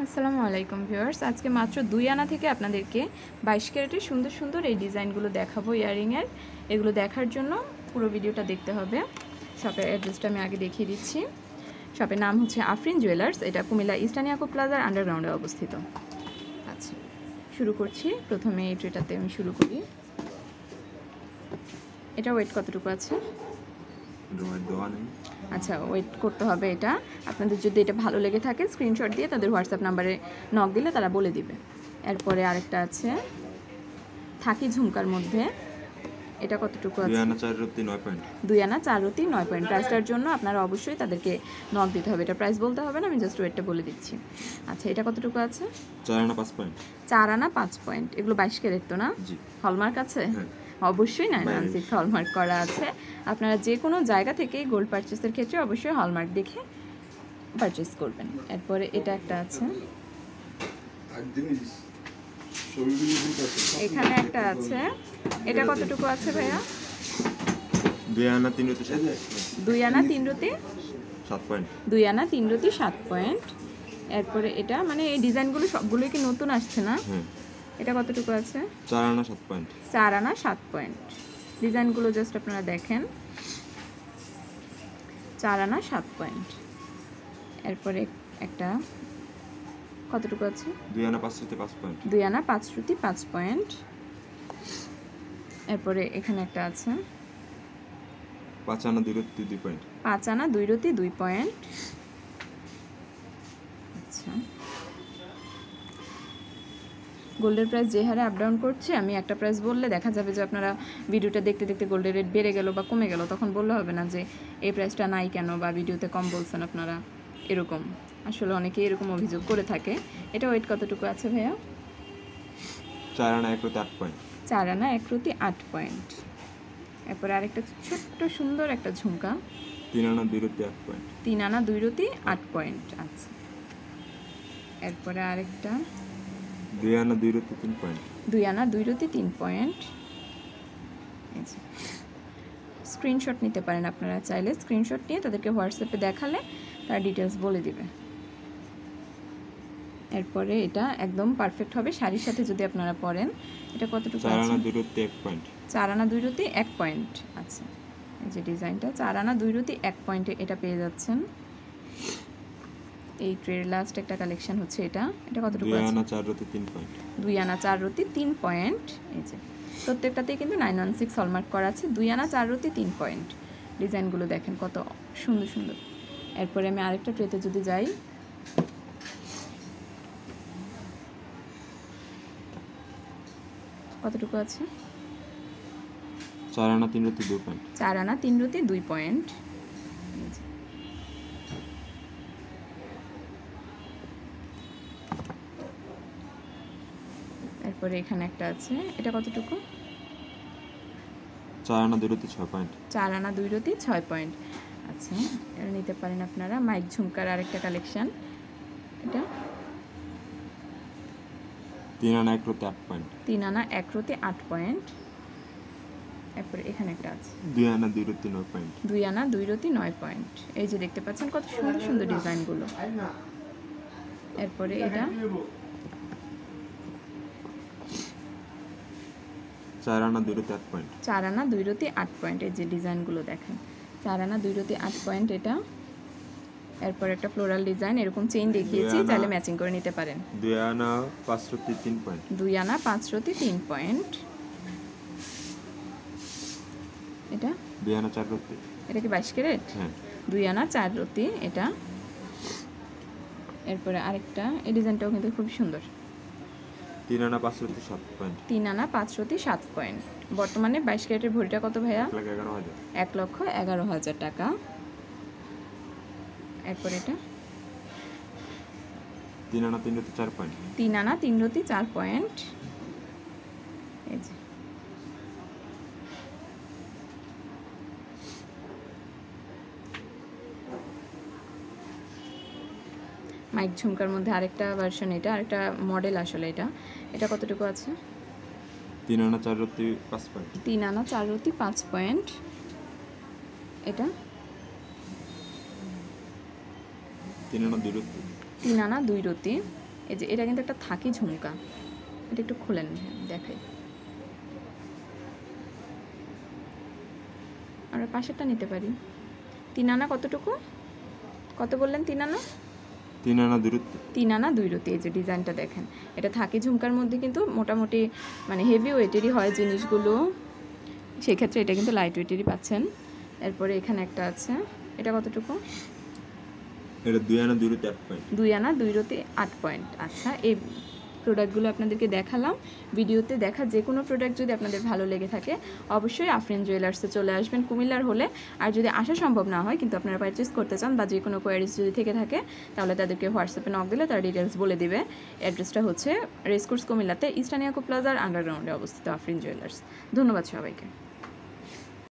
আসসালামু আলাইকুম ভিউয়ার্স, আজকে মাত্র 2 আনা থেকে আপনাদেরকে 22 ক্যারেটের সুন্দর সুন্দর এই ডিজাইনগুলো দেখাবো ইয়ারিংয়ের। এগুলো দেখার জন্য পুরো ভিডিওটা দেখতে হবে। শপের অ্যাড্রেসটা আমি আগে দেখিয়ে দিচ্ছি। শপের নাম হচ্ছে আফরিন জুয়েলার্স। এটা কুমিল্লা ইস্টার্ন ইয়াকুব প্লাজার আন্ডারগ্রাউন্ডে অবস্থিত। আচ্ছা, শুরু করছি। প্রথমে এই ট্রেটাতে আমি শুরু করি। এটা ওয়েট কতটুকু আছে? আচ্ছা, ওয়েট করতে হবে এটা। আপনাদের যদি এটা ভালো লেগে থাকে স্ক্রিনশট দিয়ে তাদের হোয়াটসঅ্যাপ নাম্বারে নক দিলে তারা বলে দিবে। এরপরে আরেকটা আছে থাকি ঝুমকার মধ্যে। এটা কতটুকু আছে? 2 আনা 4 রতি 9 পয়েন্ট। 2 আনা 4 রতি 9 পয়েন্ট। প্রাইসটার জন্য আপনারা অবশ্যই তাদেরকে নক দিতে হবে। এটা প্রাইস বলতে হবে না, আমি জাস্ট ওয়েটটা বলে দিচ্ছি। আচ্ছা, এটা কতটুকু আছে? 4 আনা 5 পয়েন্ট। 4 আনা 5 পয়েন্ট। এগুলো 22 ক্যারেট তো না? জি। হলমার্ক আছে? হ্যাঁ, অবশ্যই 916 হলমার্ক করা আছে। আপনারা যে কোনো জায়গা থেকে গোল্ড পারচেসের ক্ষেত্রে অবশ্যই হলমার্ক দেখে পারচেস করবেন। এরপরে এটা একটা আছে, এখানে একটা আছে। এটা কতটুকু আছে ভাইয়া? 2 আনা 3 রতি 7। 2 আনা 3 রতি 7 পয়েন্ট। 2 আনা 3 রতি 7 পয়েন্ট। এরপরে এটা মানে এই ডিজাইনগুলো সবগুলোই কি নতুন আসছে না? হ্যাঁ। এটা কতটুকু আছে? 4 আনা 7 পয়েন্ট। 4 আনা 7 পয়েন্ট। ডিজাইনগুলো জাস্ট আপনারা দেখেন। 4 আনা 7 পয়েন্ট। এরপরে একটা কতটুকু আছে? 2 আনা 5 রতি 5 পয়েন্ট। 2 আনা 5 রতি 5 পয়েন্ট। এরপরে এখানে একটা আছে 5 আনা 2 রতি 2 পয়েন্ট। 5 আনা 2 রতি 2 পয়েন্ট। আচ্ছা, গোল্ডের প্রাইস যে হারে আপ ডাউন করছে, আমি একটা প্রাইস বললে দেখা যাবে যে আপনারা ভিডিওটা দেখতে দেখতে গোল্ডের রেট বেড়ে গেল বা কমে গেল, তখন বললে হবে না যে এই প্রাইসটা নাই কেন বা ভিডিওতে কম বলছেন আপনারা। এরকম আসলে অনেকেই এরকম অভিযোগ করে থাকে। এটা ওয়েট কতটুকু আছে ভাইয়া? 4 আনা 1 রতি 8 পয়েন্ট। 4 আনা 1 রতি 8 পয়েন্ট। এরপরে আরেকটা ছোট্ট সুন্দর একটা ঝুমকা, 3 আনা 2 রতি 8 পয়েন্ট। 3 আনা 2 রতি 8 পয়েন্ট। আচ্ছা, এরপরে আরেকটা 2 আনা 2 রতি 3 পয়েন্ট। 2 আনা 2 রতি 3 পয়েন্ট। স্ক্রিনশট নিতে পারেন আপনারা চাইলে। স্ক্রিনশট নিয়ে তাদেরকে হোয়াটসঅ্যাপে দেখালে তারা ডিটেলস বলে দিবে। এরপরে এটা একদম পারফেক্ট হবে শাড়ির সাথে যদি আপনারা পরেন। এটা কতটুকু 4 আছে? আনা 2 রতি 1 পয়েন্ট। 4 আনা 2 রতি 1 পয়েন্ট। আচ্ছা, এই যে ডিজাইনটা 4 আনা 2 রতি 1 পয়েন্টে এটা পেয়ে যাচ্ছেন। এই ট্রের লাস্ট একটা কালেকশন হচ্ছে এটা। এটা কতটুকু 2 আছে? আনা 4 রতি 3 পয়েন্ট। 2 আনা 4 রতি 3 পয়েন্ট। এই যে প্রত্যেকটাতেই কিন্তু 916 হলমার্ক করা আছে। 2 আনা 4 রতি 3 পয়েন্ট। ডিজাইনগুলো দেখেন কত সুন্দর সুন্দর। এরপরে আমি আরেকটা ট্রেতে যদি যাই, কতটুকু আছে? 4 আনা 3 রতি 2 পয়েন্ট। 4 আনা 3 রতি 2 পয়েন্ট। এরপরে এখানে একটা আছে। এটা কতটুকু? 4 আনা 2 রতি 6 পয়েন্ট। 4 আনা 2 রতি 6 পয়েন্ট। আচ্ছা, এটা নিতে পারেন আপনারা। মাইক ঝুমকার আরেকটা কালেকশন। এটা 3 আনা 1 রতি 8 পয়েন্ট। 3 আনা 1 রতি 8 পয়েন্ট। এরপরে এখানে একটা আছে 2 আনা 2 রতি 9 পয়েন্ট। 2 আনা 2 রতি 9 পয়েন্ট। এই যে দেখতে পাচ্ছেন কত সুন্দর সুন্দর ডিজাইনগুলো। এরপরে এটা 4 আনা 2 রতি 8 পয়েন্ট। 4 আনা 2 রতি 8 পয়েন্ট। এই যে ডিজাইনগুলো দেখেন 4 আনা 2 রতি 8 পয়েন্ট এটা। এরপর একটা ফ্লোরাল ডিজাইন, এরকম চেইন দেখিয়েছি, চাইলে ম্যাচিং করে নিতে পারেন। 2 আনা 5 রতি 3 পয়েন্ট। 2 আনা 5 রতি 3 পয়েন্ট। এটা 2 আনা 4 রতি। এটা কি 22 ক্যারেট? হ্যাঁ। 2 আনা 4 রতি এটা। এরপরে আরেকটা, এই ডিজাইনটাও কিন্তু খুব সুন্দর। 3 আনা 5 রতি 7 পয়েন্ট। 3 আনা 5 রতি 7 পয়েন্ট। বর্তমানে 22 ক্যারেটের ভরিটা কত ভাইয়া? 1,11,000। 1,11,000 টাকা। এরপর এটা 3 আনা 3 রতি 4 পয়েন্ট। 3 আনা 3 রতি 4 পয়েন্ট। এই যে মাইক ঝুমকার মধ্যে আরেকটা ভার্সন, এটা আরেকটা মডেল আসলে। এটা এটা কতটুকু আছে? 3 আনা 4 রতি 5 পয়েন্ট। 3 আনা 4 রতি 5 পয়েন্ট। এটা 3 আনা 2 রতি। 3 আনা 2 রতি। এই যে এটা কিন্তু একটা থাকি ঝুমকা, এটা একটু খুলেন দেখাই। আমরা পাশেরটা নিতে পারি। 3 আনা কতটুকু, কত বললেন? 3 আনা 3 আনা 2 রত্তি। 3 আনা 2 রতি। এই যে ডিজাইনটা দেখেন, এটা থাকি ঝুমকার মধ্যে কিন্তু মোটামুটি মানে হেভি ওয়েটেরই হয় জিনিসগুলো, সেক্ষেত্রে এটা কিন্তু লাইট ওয়েটেরই পাচ্ছেন। এরপরে এখানে একটা আছে, এটা কতটুকু? এটা 2 আনা 2 রত্তি 8 পয়েন্ট। 2 আনা 2 রতি 8 পয়েন্ট। আচ্ছা, এই প্রোডাক্টগুলো আপনাদেরকে দেখালাম। ভিডিওতে দেখা যে কোনো প্রোডাক্ট যদি আপনাদের ভালো লেগে থাকে অবশ্যই আফরিন জুয়েলার্সে চলে আসবেন কুমিল্লার হলে। আর যদি আসা সম্ভব না হয় কিন্তু আপনারা পারচেস করতে চান বা যে কোনো কোয়ারিজ যদি থেকে থাকে তাহলে তাদেরকে হোয়াটসঅ্যাপে নক দিলে তারা ডিটেলস বলে দিবে। অ্যাড্রেসটা হচ্ছে রেসকোর্স কুমিল্লাতে ইস্টার্ন ইয়াকুব প্লাজার আন্ডারগ্রাউন্ডে অবস্থিত আফরিন জুয়েলার্স। ধন্যবাদ সবাইকে।